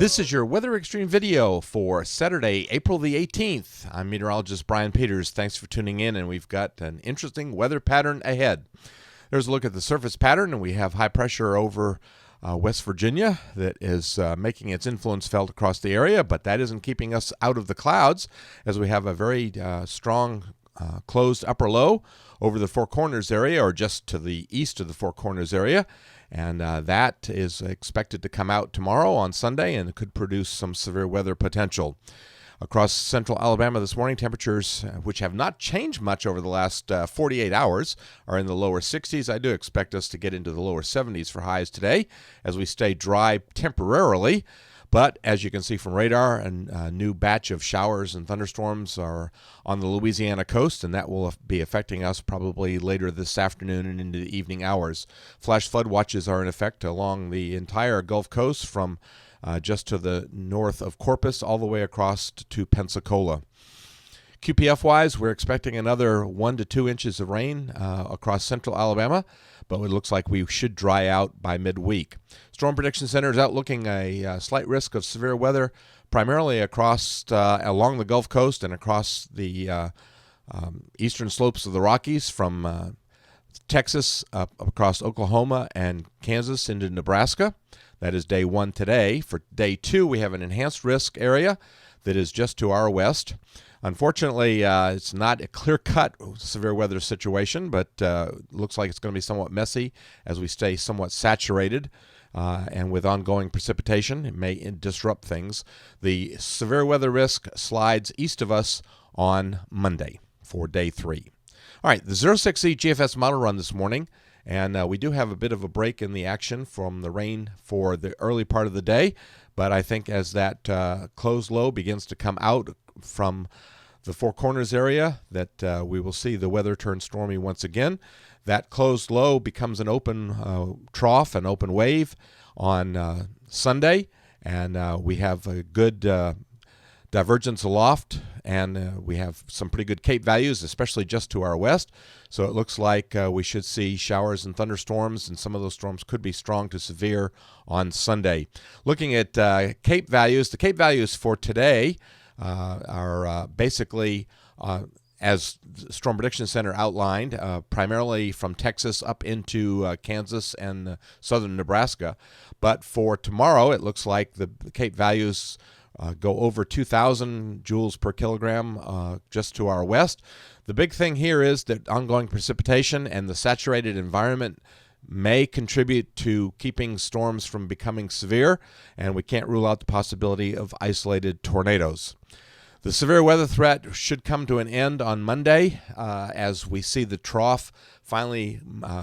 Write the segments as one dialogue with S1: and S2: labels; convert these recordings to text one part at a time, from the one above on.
S1: This is your Weather Extreme video for Saturday, April the 18th. I'm meteorologist Brian Peters. Thanks for tuning in, and we've got an interesting weather pattern ahead. There's a look at the surface pattern, and we have high pressure over West Virginia that is making its influence felt across the area, but that isn't keeping us out of the clouds as we have a very strong closed upper low over the Four Corners area, or just to the east of the Four Corners area. And that is expected to come out tomorrow on Sunday and could produce some severe weather potential. Across central Alabama this morning, temperatures, which have not changed much over the last 48 hours, are in the lower 60s. I do expect us to get into the lower 70s for highs today as we stay dry temporarily. But as you can see from radar, a new batch of showers and thunderstorms are on the Louisiana coast, and that will be affecting us probably later this afternoon and into the evening hours. Flash flood watches are in effect along the entire Gulf Coast from just to the north of Corpus all the way across to Pensacola. QPF-wise, we're expecting another 1 to 2 inches of rain across central Alabama, but it looks like we should dry out by midweek. Storm Prediction Center is outlooking a slight risk of severe weather, primarily across along the Gulf Coast and across the eastern slopes of the Rockies from Texas up across Oklahoma and Kansas into Nebraska. That is day one today. For day two, we have an enhanced risk area that is just to our west. Unfortunately, it's not a clear-cut severe weather situation, but looks like it's going to be somewhat messy as we stay somewhat saturated. And with ongoing precipitation, it may disrupt things. The severe weather risk slides east of us on Monday for day three. All right, the 06Z GFS model run this morning, and we do have a bit of a break in the action from the rain for the early part of the day, but I think as that closed low begins to come out from the Four Corners area, that we will see the weather turn stormy once again. That closed low becomes an open trough, an open wave on Sunday, and we have a good divergence aloft, and we have some pretty good Cape values, especially just to our west. So it looks like we should see showers and thunderstorms, and some of those storms could be strong to severe on Sunday. Looking at Cape values, the Cape values for today are basically, as Storm Prediction Center outlined, primarily from Texas up into Kansas and southern Nebraska. But for tomorrow, it looks like the Cape values go over 2,000 joules per kilogram just to our west. The big thing here is that ongoing precipitation and the saturated environment may contribute to keeping storms from becoming severe, and we can't rule out the possibility of isolated tornadoes. The severe weather threat should come to an end on Monday as we see the trough finally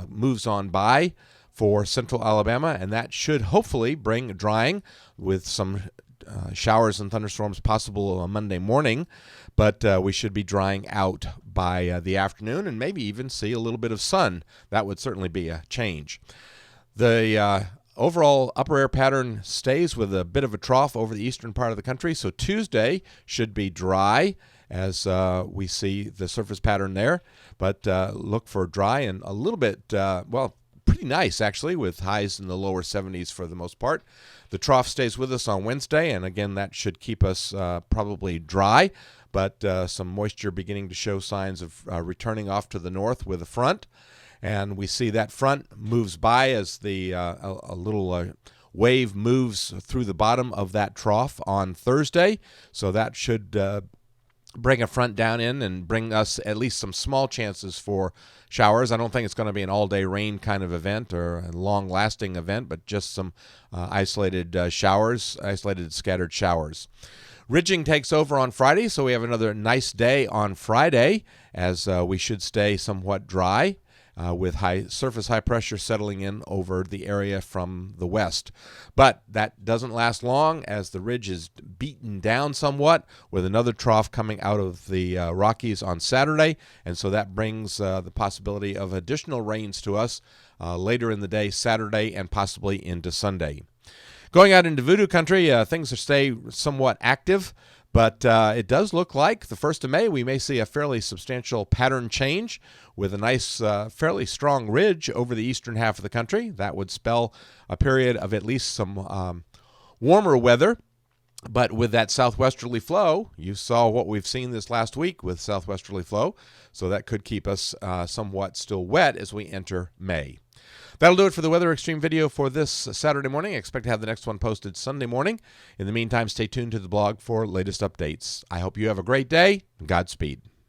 S1: moves on by for central Alabama, and that should hopefully bring drying with some showers and thunderstorms possible on Monday morning, but we should be drying out by the afternoon and maybe even see a little bit of sun. That would certainly be a change. The overall upper air pattern stays with a bit of a trough over the eastern part of the country, so Tuesday should be dry as we see the surface pattern there, but look for dry and a little bit, pretty nice actually, with highs in the lower 70s for the most part. The trough stays with us on Wednesday, and again that should keep us probably dry, but some moisture beginning to show signs of returning off to the north with a front. And we see that front moves by as the a little wave moves through the bottom of that trough on Thursday. So that should bring a front down in and bring us at least some small chances for showers. I don't think it's going to be an all-day rain kind of event or a long-lasting event, but just some isolated showers, isolated scattered showers. Ridging takes over on Friday, so we have another nice day on Friday as we should stay somewhat dry. With surface high pressure settling in over the area from the west. But that doesn't last long as the ridge is beaten down somewhat with another trough coming out of the Rockies on Saturday, and so that brings the possibility of additional rains to us later in the day, Saturday, and possibly into Sunday. Going out into voodoo country, things stay somewhat active. But it does look like the 1st of May we may see a fairly substantial pattern change with a nice, fairly strong ridge over the eastern half of the country. That would spell a period of at least some warmer weather But with that southwesterly flow, you saw what we've seen this last week with southwesterly flow. So that could keep us somewhat still wet as we enter May. That'll do it for the Weather Xtreme video for this Saturday morning. I expect to have the next one posted Sunday morning. In the meantime, stay tuned to the blog for latest updates. I hope you have a great day. Godspeed.